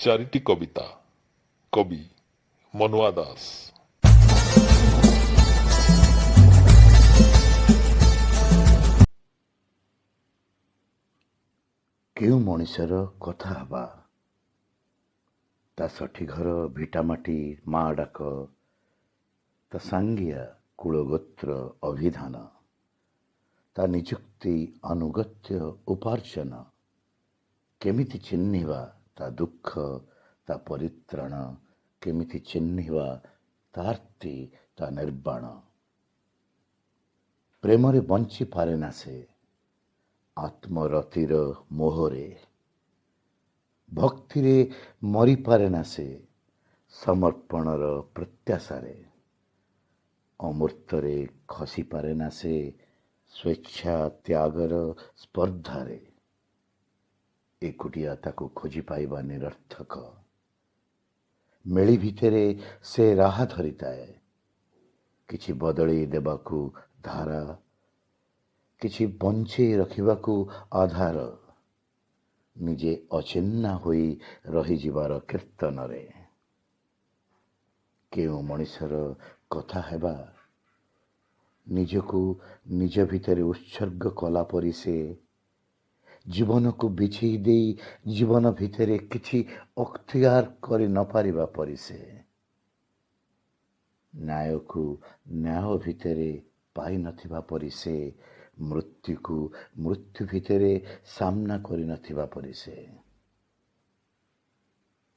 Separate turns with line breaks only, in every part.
চারিটি কবিতা। কবি মনুয়া দাস।
କେଉଁ ମଣିଷର କଥା ହେବା, ତା ଷଠି ଘର ଭିଟାମାଟି ମା ଡାକ, ତା ସାଙ୍ଗିଆ କୁଳଗୋତ୍ର ଅଭିଧାନ, ତା ନିଯୁକ୍ତି ଅନୁଗତ୍ୟ ଉପାର୍ଜନ, କେମିତି ଚିହ୍ନିବା ତା ଦୁଃଖ ତା ପରିତ୍ରାଣ, କେମିତି ଚିହ୍ନିବା ତାର୍ତ୍ତି ତା ନିର୍ବାଣ। ପ୍ରେମରେ ବଞ୍ଚି ପାରେ ନା ସେ ଆତ୍ମରତିର ମୋହରେ, ଭକ୍ତିରେ ମରିପାରେ ନା ସେ ସମର୍ପଣର ପ୍ରତ୍ୟାଶାରେ, ଅମୂର୍ତ୍ତରେ ଖସିପାରେ ନା ସେ ସ୍ୱେଚ୍ଛା ତ୍ୟାଗର ସ୍ପର୍ଦ୍ଧାରେ। ଏକୁଟିଆ ତାକୁ ଖୋଜି ପାଇବା ନିରର୍ଥକ, ମେଳି ଭିତରେ ସେ ରାହା ଧରିଥାଏ, କିଛି ବଦଳେଇ ଦେବାକୁ ଧାରା, କିଛି ବଞ୍ଚେଇ ରଖିବାକୁ ଆଧାର, ନିଜେ ଅଚିହ୍ନା ହୋଇ ରହିଯିବାର କୀର୍ତ୍ତନରେ। କେଉଁ ମଣିଷର କଥା ହେବା, ନିଜକୁ ନିଜ ଭିତରେ ଉତ୍ସର୍ଗ କଲା ପରି ସେ, ଜୀବନକୁ ବିଛେଇ ଦେଇ ଜୀବନ ଭିତରେ କିଛି ଅକ୍ତିଆର କରି ନ ପାରିବା ପରି ସେ, ନ୍ୟାୟକୁ ନ୍ୟାୟ ଭିତରେ ପାଇନଥିବା ପରି ସେ, ମୃତ୍ୟୁକୁ ମୃତ୍ୟୁ ଭିତରେ ସାମ୍ନା କରିନଥିବା ପରି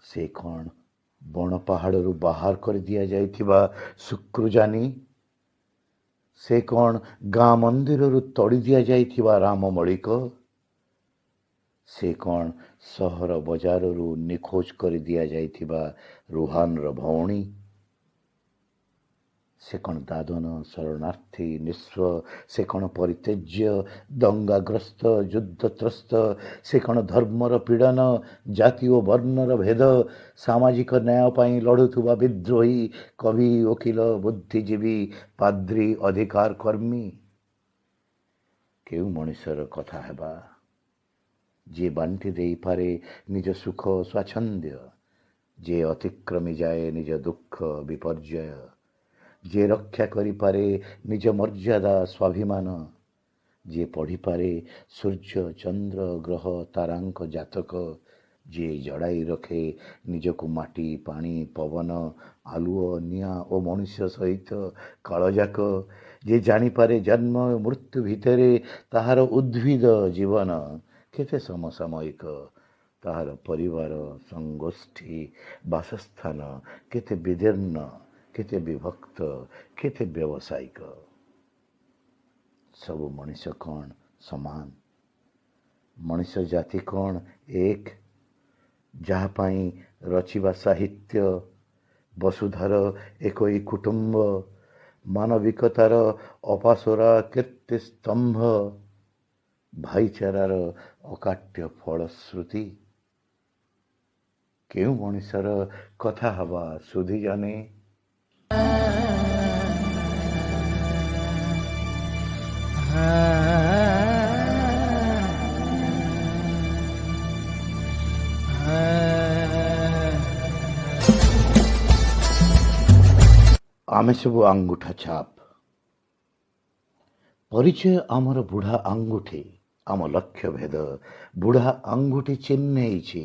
ସେ କ'ଣ ବଣ ପାହାଡ଼ରୁ ବାହାର କରି ଦିଆଯାଇଥିବା ଶୁକ୍ରଜାନୀ? ସେ କ'ଣ ଗାଁ ମନ୍ଦିରରୁ ତଡ଼ି ଦିଆଯାଇଥିବା ରାମ ମଳିକ? ସେ କ'ଣ ସହର ବଜାରରୁ ନିଖୋଜ କରି ଦିଆଯାଇଥିବା ରୁହାନର ଭଉଣୀ? ସେ କ'ଣ ଦାଦନ ଶରଣାର୍ଥୀ ନିଃସ୍ୱ? ସେ କ'ଣ ପରିତ୍ୟଜ୍ୟ ଦଙ୍ଗାଗ୍ରସ୍ତ ଯୁଦ୍ଧତ୍ରସ୍ତ? ସେ କ'ଣ ଧର୍ମର ପୀଡ଼ନ, ଜାତି ଓ ବର୍ଣ୍ଣର ଭେଦ, ସାମାଜିକ ନ୍ୟାୟ ପାଇଁ ଲଢ଼ୁଥିବା ବିଦ୍ରୋହୀ, କବି, ଓକିଲ, ବୁଦ୍ଧିଜୀବୀ, ପାଦ୍ରୀ, ଅଧିକାର କର୍ମୀ? କେଉଁ ମଣିଷର କଥା ହେବା, ଯିଏ ବାଣ୍ଟି ଦେଇପାରେ ନିଜ ସୁଖ ସ୍ୱାଚ୍ଛନ୍ଦ୍ୟ, ଯିଏ ଅତିକ୍ରମି ଯାଏ ନିଜ ଦୁଃଖ ବିପର୍ଯ୍ୟୟ, ଯିଏ ରକ୍ଷା କରିପାରେ ନିଜ ମର୍ଯ୍ୟାଦା ସ୍ୱାଭିମାନ, ଯିଏ ପଢ଼ିପାରେ ସୂର୍ଯ୍ୟ ଚନ୍ଦ୍ର ଗ୍ରହ ତାରାଙ୍କ ଜାତକ, ଯିଏ ଜଡ଼ାଇ ରଖେ ନିଜକୁ ମାଟି ପାଣି ପବନ ଆଲୁଅ ନିଆଁ ଓ ମଣିଷ ସହିତ କାଳଯାକ, ଯିଏ ଜାଣିପାରେ ଜନ୍ମ ମୃତ୍ୟୁ ଭିତରେ ତାହାର ଉଦ୍ଭିଦ ଜୀବନ କେତେ ସମସାମୟିକ, ତାହାର ପରିବାର ସଙ୍ଗୋଷ୍ଠୀ ବାସସ୍ଥାନ କେତେ ବିଦୀର୍ଣ୍ଣ, କେତେ ବିଭକ୍ତ, କେତେ ବ୍ୟବସାୟିକ। ସବୁ ମଣିଷ କ'ଣ ସମାନ? ମଣିଷ ଜାତି କ'ଣ ଏକ, ଯାହା ପାଇଁ ରଚିବା ସାହିତ୍ୟ, ବସୁଧାର ଏକଇ କୁଟୁମ୍ବ, ମାନବିକତାର ଅପାସୋରା କୀର୍ତ୍ତିସ୍ତମ୍ଭ, ଭାଇଚାରାର ଅକାଟ୍ୟ ଫଳଶ୍ରୁତି? କେଉଁ ମଣିଷର କଥା ହେବା ସୁଧି ଜାନେ? ଆମେ ସବୁ ଆଙ୍ଗୁଠା ଛାପ, ପରିଚୟ ଆମର ବୁଢ଼ା ଆଙ୍ଗୁଠି, ଆମ ଲକ୍ଷ୍ୟ ଭେଦ ବୁଢ଼ା ଆଙ୍ଗୁଠି ଚିହ୍ନେଇଛି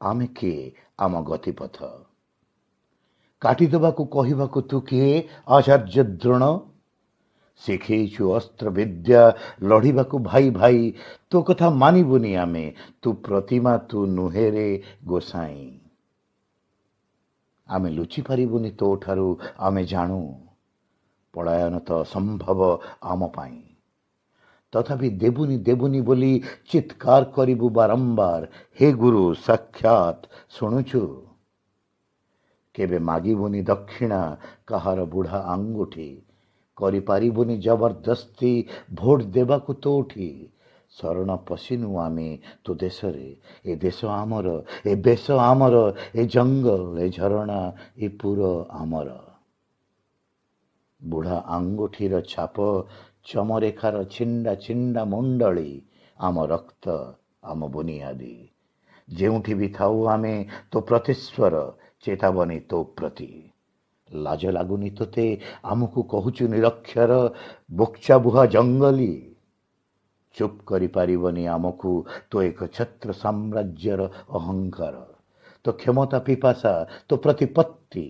ଆମେ କିଏ, ଆମ ଗତିପଥ। କାଟିଦେବାକୁ କହିବାକୁ ତୁ କିଏ ଆଚାର୍ଯ୍ୟ ଦ୍ରୋଣ? ଶିଖେଇଛୁ ଅସ୍ତ୍ର ବିଦ୍ୟା ଲଢ଼ିବାକୁ ଭାଇ ଭାଇ, ତୋ କଥା ମାନିବୁନି ଆମେ, ତୁ ପ୍ରତିମା ତୁ ନୁହେଁରେ ଗୋସାଇଁ। ଆମେ ଲୁଚି ପାରିବୁନି ତୋ ଠାରୁ ଆମେ ଜାଣୁ, ପଳାୟନ ତ ଅସମ୍ଭବ ଆମ ପାଇଁ। ତଥାପି ଦେବୁନି ଦେବୁନି ବୋଲି ଚିତ୍କାର କରିବୁ ବାରମ୍ବାର। ହେ ଗୁରୁ ସାକ୍ଷାତ ଶୁଣୁଛୁ? କେବେ ମାଗିବୁନି ଦକ୍ଷିଣା କାହାର ବୁଢ଼ା ଆଙ୍ଗୁଠି, କରିପାରିବୁନି ଜବରଦସ୍ତି ଭୋଟ ଦେବାକୁ ତୋଠି। ଶରଣ ପଶିନୁ ଆମେ ତୋ ଦେଶରେ, ଏ ଦେଶ ଆମର, ଏ ବେଶ ଆମର, ଏ ଜଙ୍ଗଲ, ଏ ଝରଣା, ଏ ପୁର ଆମର। ବୁଢ଼ା ଆଙ୍ଗୁଠିର ଛାପ, ଚମରେଖାର ଛିଣ୍ଡା ଛିଣ୍ଡା ମୁଣ୍ଡଳି, ଆମ ରକ୍ତ, ଆମ ବୁନିଆଦି। ଯେଉଁଠି ବି ଥାଉ ଆମେ ତୋ ପ୍ରତିସ୍ୱର, ଚେତାବନୀ ତୋ ପ୍ରତି। ଲାଜ ଲାଗୁନି ତୋତେ ଆମକୁ କହୁଛୁ ନିରକ୍ଷର, ବୋକ୍ଚା ବୁହା ଜଙ୍ଗଲି। ଚୁପ୍ କରିପାରିବନି ଆମକୁ ତୋ ଏକଛତ୍ର ସାମ୍ରାଜ୍ୟର ଅହଙ୍କାର। ତୋ କ୍ଷମତା ପିପାସା, ତୋ ପ୍ରତିପତ୍ତି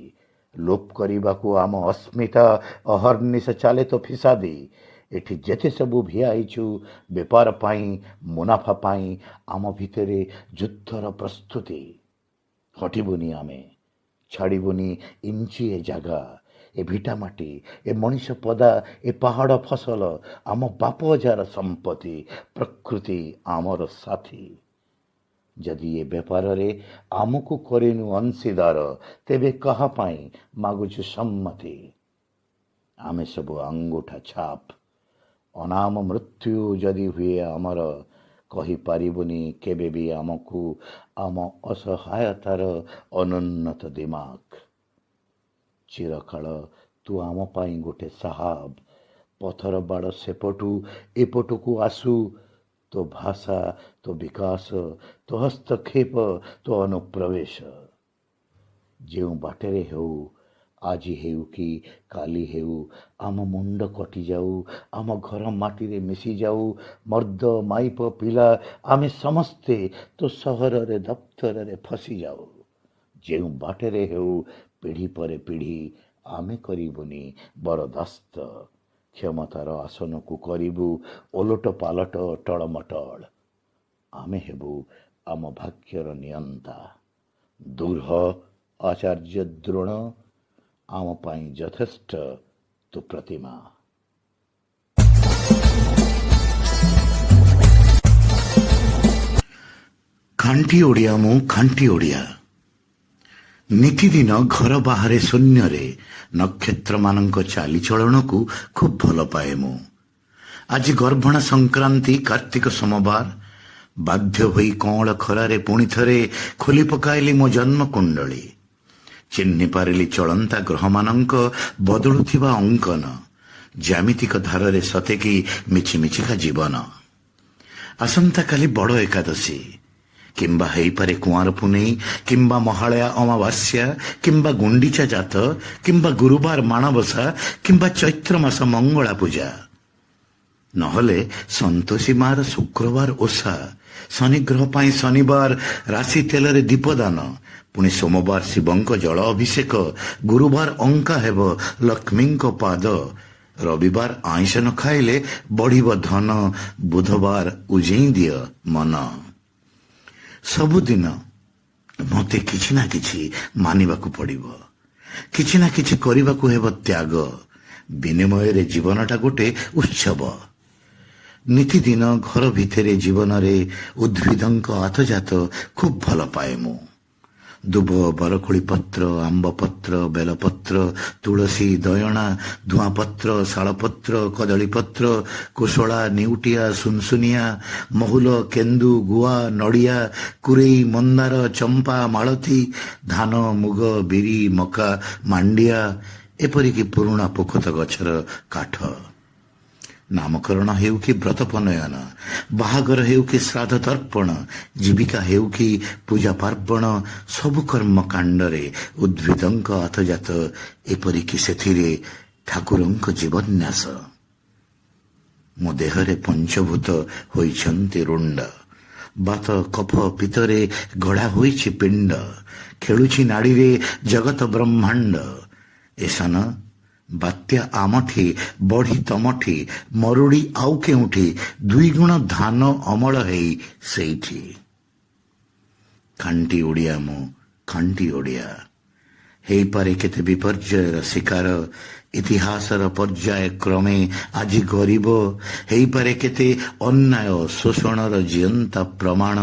ଲୋପ କରିବାକୁ ଆମ ଅସ୍ମିତା ଅହର୍ନିଶ ଚାଲେ ତୋ ଫିସାଦି। ଏଠି ଯେତେ ସବୁ ଭିଆଇଛୁ ବେପାର ପାଇଁ, ମୁନାଫା ପାଇଁ, ଆମ ଭିତରେ ଯୁଦ୍ଧର ପ୍ରସ୍ତୁତି। ହଟିବୁନି ଆମେ, ଛାଡ଼ିବୁନି ଇଞ୍ଚିଏ ଜାଗା। ଏ ଭିଟାମାଟି, ଏ ମଣିଷ ପଦା, ଏ ପାହାଡ଼ ଫସଲ ଆମ ବାପ ଅଜାର ସମ୍ପତ୍ତି, ପ୍ରକୃତି ଆମର ସାଥୀ। ଯଦି ଏ ବେପାରରେ ଆମକୁ କରିନୁ ଅଂଶୀଦାର, ତେବେ କାହା ପାଇଁ ମାଗୁଛୁ ସମ୍ମତି? ଆମେ ସବୁ ଆଙ୍ଗୁଠା ଛାପ, ଅନାମ ମୃତ୍ୟୁ ଯଦି ହୁଏ ଆମର, କହିପାରିବୁନି କେବେ ବି ଆମକୁ ଆମ ଅସହାୟତାର ଅନୁନ୍ନତ ଦିମାଗ। ଚିରକାଳ ତୁ ଆମ ପାଇଁ ଗୋଟେ ସାହାବ, ପଥର ବାଡ଼ ସେପଟୁ ଏପଟକୁ ଆସୁ। ତୋ ଭାଷା, ତୋ ବିକାଶ, ତୋ ହସ୍ତକ୍ଷେପ, ତୋ ଅନୁପ୍ରବେଶ। ଯେଉଁ ବାଟରେ ହେଉ, ଆଜି ହେଉ କି କାଲି ହେଉ, ଆମ ମୁଣ୍ଡ କଟିଯାଉ, ଆମ ଘର ମାଟିରେ ମିଶିଯାଉ, ମର୍ଦ୍ଦ ମାଇପ ପିଲା ଆମେ ସମସ୍ତେ ତୋ ସହରରେ ଦପ୍ତରରେ ଫସିଯାଉ। ଯେଉଁ ବାଟରେ ହେଉ, ପିଢ଼ି ପରେ ପିଢ଼ି ଆମେ କରିବୁନି ବରଦାସ୍ତ। କ୍ଷମତାର ଆସନକୁ କରିବୁ ଓଲଟ ପାଲଟ ଟଳମଟଳ। ଆମେ ହେବୁ ଆମ ଭାଗ୍ୟର ନିୟନ୍ତା। ଦୂର ଆଚାର୍ଯ୍ୟ ଦ୍ରୋଣ, ଆମ ପାଇଁ ଯଥେଷ୍ଟ ତୁ ପ୍ରତିମା। ଖାଣ୍ଟି ଓଡ଼ିଆ ମୁଁ ଖାଣ୍ଟି ଓଡ଼ିଆ। ନିତିଦିନ ଘର ବାହାରେ ଶୂନ୍ୟରେ ନକ୍ଷତ୍ରମାନଙ୍କ ଚାଲିଚଳନକୁ ଖୁବ୍ ଭଲ ପାଏ ମୁଁ। ଆଜି ଗର୍ଭଣା ସଂକ୍ରାନ୍ତି, କାର୍ତ୍ତିକ ସୋମବାର। ବାଧ୍ୟ ହୋଇ କଅଁଳ ଖରାରେ ପୁଣି ଥରେ ଖୋଲି ପକାଇଲି ମୋ ଜନ୍ମ କୁଣ୍ଡଳୀ। ଚିହ୍ନି ପାରିଲି ଚଳନ୍ତା ଗ୍ରହମାନଙ୍କ ବଦଳୁଥିବା ଅଙ୍କନ, ଜ୍ୟାମିତିକ ଧାରରେ ସତେକି ମିଛିମିଛିକା ଜୀବନ। ଆସନ୍ତାକାଲି ବଡ଼ ଏକାଦଶୀ, କିମ୍ବା ହେଇପାରେ କୁଆଁର ପୁନେଇ, କିମ୍ବା ମହାଳୟା ଅମାବାସ୍ୟା, କିମ୍ବା ଗୁଣ୍ଡିଚା ଜାତ, କିମ୍ବା ଗୁରୁବାର ମାଣବସା, କିମ୍ବା ଚୈତ୍ର ମାସ ମଙ୍ଗଳା ପୂଜା। ନହେଲେ ସନ୍ତୋଷୀ ମାର ଶୁକ୍ରବାର ଓଷା, ଶନିଗ୍ରହ ପାଇଁ ଶନିବାର ରାଶି ତେଲରେ ଦୀପଦାନ, ପୁଣି ସୋମବାର ଶିବଙ୍କ ଜଳ ଅଭିଷେକ, ଗୁରୁବାର ଅଙ୍କା ହେବ ଲକ୍ଷ୍ମୀଙ୍କ ପାଦ, ରବିବାର ଆଇଁଷ ନ ଖାଇଲେ ବଢ଼ିବ ଧନ, ବୁଧବାର ଉଜେଇ ଦିଅ ମନ। ସବୁଦିନ ମୋତେ କିଛି ନା କିଛି ମାନିବାକୁ ପଡ଼ିବ, କିଛି ନା କିଛି କରିବାକୁ ହେବ ତ୍ୟାଗ। ବିନିମୟରେ ଜୀବନଟା ଗୋଟେ ଉତ୍ସବ। ନିତିଦିନ ଘର ଭିତରେ ଜୀବନରେ ଉଦ୍ଭିଦଙ୍କ ଆତଜାତ ଖୁବ୍ ଭଲ ପାଏ ମୁଁ। ଦୁବ, ବରକୋଳି ପତ୍ର, ଆମ୍ବ ପତ୍ର, ବେଲପତ୍ର, ତୁଳସୀ, ଦୟଣା, ଧୂଆଁପତ୍ର, ଶାଳପତ୍ର, କଦଳୀପତ୍ର, କୁଶଳା, ନେଉଟିଆ, ସୁନସୁନିଆ, ମହୁଲ, କେନ୍ଦୁ, ଗୁଆ, ନଡ଼ିଆ, କୁରେଇ, ମନ୍ଦାର, ଚମ୍ପା, ମାଳତୀ, ଧାନ, ମୁଗ, ବିରି, ମକା, ମାଣ୍ଡିଆ, ଏପରିକି ପୁରୁଣା ପୋଖତ ଗଛର କାଠ। ନାମକରଣ ହେଉ କି ବ୍ରତପନୟନ, ବାହାଘର ହେଉ କି ଶ୍ରାଦ୍ଧ ତର୍ପଣ, ଜୀବିକା ହେଉ କି ପୂଜା ପାର୍ବଣ, ସବୁ କର୍ମକାଣ୍ଡରେ ଉଦ୍ଭିଦଙ୍କ ଆତଜାତ, ଏପରିକି ସେଥିରେ ଠାକୁରଙ୍କ ଜୀବନ୍ୟାସ। ମୋ ଦେହରେ ପଞ୍ଚଭୂତ ହୋଇଛନ୍ତି ରୁଣ୍ଡ, ବାତ କଫ ପିତରେ ଗଢ଼ା ହୋଇଛି ପିଣ୍ଡ, ଖେଳୁଛି ନାଡିରେ ଜଗତ ବ୍ରହ୍ମାଣ୍ଡ। ଏସାନ ବାତ୍ୟା ଆମଠି, ବଢ଼ି ତମଠି, ମରୁଡ଼ି ଆଉ କେଉଁଠି, ଦୁଇଗୁଣ ଧାନ ଅମଳ ହେଇ ସେଇଠି। ଖାଣ୍ଟି ଓଡ଼ିଆ ମୁଁ ଖାଣ୍ଟି ଓଡ଼ିଆ। ହେଇପାରେ କେତେ ବିପର୍ଯ୍ୟୟର ଶିକାର ଇତିହାସର ପର୍ଯ୍ୟାୟ କ୍ରମେ ଆଜି ଗରିବ, ହେଇପାରେ କେତେ ଅନ୍ୟାୟ ଶୋଷଣର ଜିଅନ୍ତା ପ୍ରମାଣ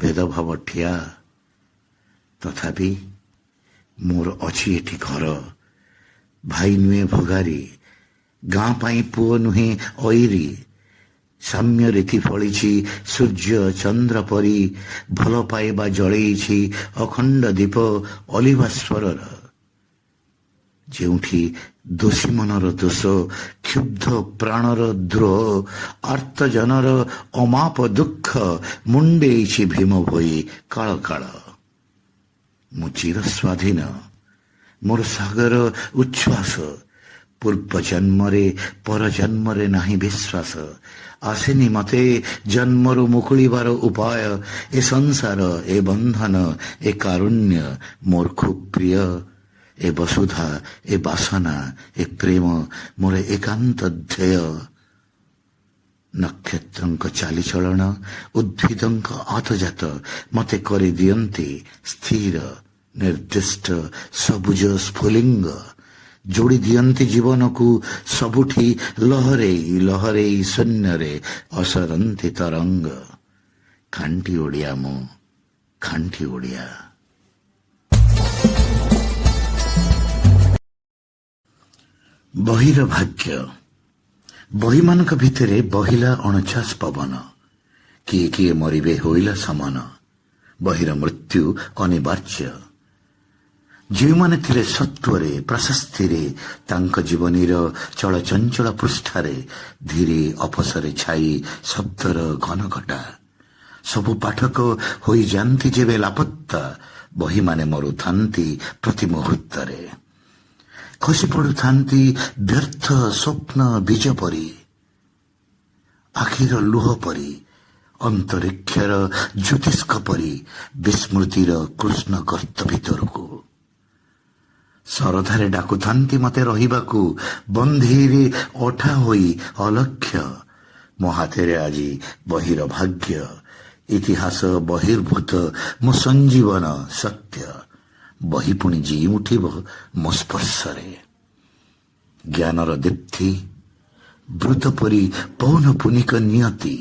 ଭେଦଭାବ ଠିଆ। ତଥାପି ମୋର ଅଛି ଏଠି ଘର, ଭାଇ ନୁହେଁ ଭଗାରୀ, ଗାଁ ପାଇଁ ପୁଅ ନୁହେଁ ଅଇରି। ସାମ୍ୟ ରୀତି ଫଳିଛି ସୂର୍ଯ୍ୟ ଚନ୍ଦ୍ର ପରି, ଭଲ ପାଇବା ଜଳେଇଛି ଅଖଣ୍ଡ ଦୀପ ଅଲିଭା ସ୍ୱରର। ଯେଉଁଠି ଦୋଷୀ ମନର ଦୋଷ, କ୍ଷୁବ୍ଧ ପ୍ରାଣର ଦ୍ରୋହ, ଆର୍ତ୍ତଜନର ଅମାପ ଦୁଃଖ ମୁଣ୍ଡେଇଛି ଭୀମ ଭୋଇ କାଳ କାଳ। ମୁଁ ଚିର ସ୍ୱାଧୀନ, ମୋର ସାଗର ଉଚ୍ଛ୍ୱାସ, ପୂର୍ବ ଜନ୍ମରେ ପରଜନ୍ମରେ ନାହିଁ ବିଶ୍ୱାସ। ଆସେନି ମତେ ଜନ୍ମରୁ ମୁକୁଳିବାର ଉପାୟ, ଏ ସଂସାର ଏ ବନ୍ଧନ ଏ କାରୁଣ୍ୟ ମୋର ଖୁବ୍ ପ୍ରିୟ। ଏ ବସୁଧା ଏ ବାସନା ଏ ପ୍ରେମ ମୋର ଏକାନ୍ତ ଧ୍ୟେୟ। ନକ୍ଷତ୍ରଙ୍କ ଚାଲିଚଳନ, ଉଦ୍ଭିଦଙ୍କ ଆତଜାତ ମତେ କରିଦିଅନ୍ତି ସ୍ଥିର ନିର୍ଦ୍ଦିଷ୍ଟ ସବୁଜ ସ୍ଫୁଲିଙ୍ଗ। ଯୋଡ଼ି ଦିଅନ୍ତି ଜୀବନକୁ ସବୁଠି ଲହରେଇ ଲହରେଇ ଶୂନ୍ୟରେ ଅସରନ୍ତି ତରଙ୍ଗ। ଖାଣ୍ଟି ଓଡ଼ିଆ ମୁଁ, ଖାଣ୍ଟି ଓଡ଼ିଆ। ବହିର ଭାଗ୍ୟ। ବହିମାନଙ୍କ ଭିତରେ ବହିଲା ଅଣଚାଶ ପବନ, କିଏ କିଏ ମରିବେ ହୋଇଲା ସମାନ। ବହିର ମୃତ୍ୟୁ ଅନିବାର୍ଯ୍ୟ। ଯେଉଁମାନେ ଥିଲେ ସତ୍ୱରେ ପ୍ରଶସ୍ତିରେ, ତାଙ୍କ ଜୀବନୀର ଚଳଚଞ୍ଚଳ ପୃଷ୍ଠାରେ ଧୀରେ ଅପସରେ ଛାଇ ଶବ୍ଦର ଘନଘଟା। ସବୁ ପାଠକ ହୋଇଯାନ୍ତି ଯେବେ ଲାପତ୍ତା, ବହିମାନେ ମରୁଥାନ୍ତି ପ୍ରତି ମୁହୂର୍ତ୍ତରେ। ଖସି ପଡୁଥାନ୍ତି ବ୍ୟର୍ଥ ସ୍ୱପ୍ନ ବୀଜ ପରି, ଆଖିର ଲୁହ ପରି, ଅନ୍ତରୀକ୍ଷର ଜ୍ୟୋତିଷ୍କ ପରି ବିସ୍ମୃତିର କୃଷ୍ଣ ଗର୍ତ୍ତ ଭିତରକୁ। ଶରଧାରେ ଡାକୁଥାନ୍ତି ମତେ ରହିବାକୁ, ବନ୍ଧେଇରେ ଅଠା ହୋଇ ଅଲକ୍ଷ୍ୟ। ମୋ ହାତରେ ଆଜି ବହିର ଭାଗ୍ୟ, ଇତିହାସ ବହିର୍ଭୂତ ମୋ ସଞ୍ଜୀବନ ସତ୍ୟ। ବହି ପୁଣି ଜୀ ଉଠିବ ମୋ ସ୍ପର୍ଶରେ। ଜ୍ଞାନର ଦୀପ୍ତି ବୃତ ପରି ପୌନ ପୁନିକ ନିୟତି,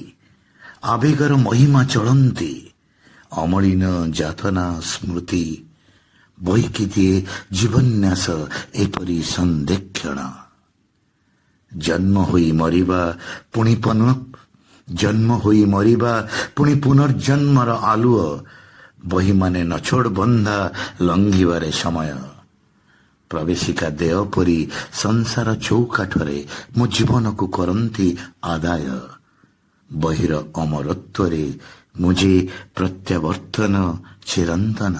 ଆବେଗର ମହିମା ଚଳନ୍ତି ଅମଳିନ ଯାତନା ସ୍ମୃତି। ବହିକି ଦିଏ ଜୀବନ୍ୟାସ ଏପରି ସନ୍ଦେକ୍ଷଣ। ଜନ୍ମ ହୋଇ ମରିବା ପୁଣି ପୁନର୍ଜନ୍ମର ଆଲୁଅ। ବହିମାନେ ନଛୋଡ଼ ବନ୍ଧା ଲଙ୍ଘିବାରେ ସମୟ। ପ୍ରବେଶିକା ଦେୟ ପରି ସଂସାର ଚୌକାଠରେ ମୋ ଜୀବନକୁ କରନ୍ତି ଆଦାୟ। ବହିର ଅମରତ୍ୱରେ ମୁଁ ଯେ ପ୍ରତ୍ୟାବର୍ତ୍ତନ ଚିରନ୍ତନ।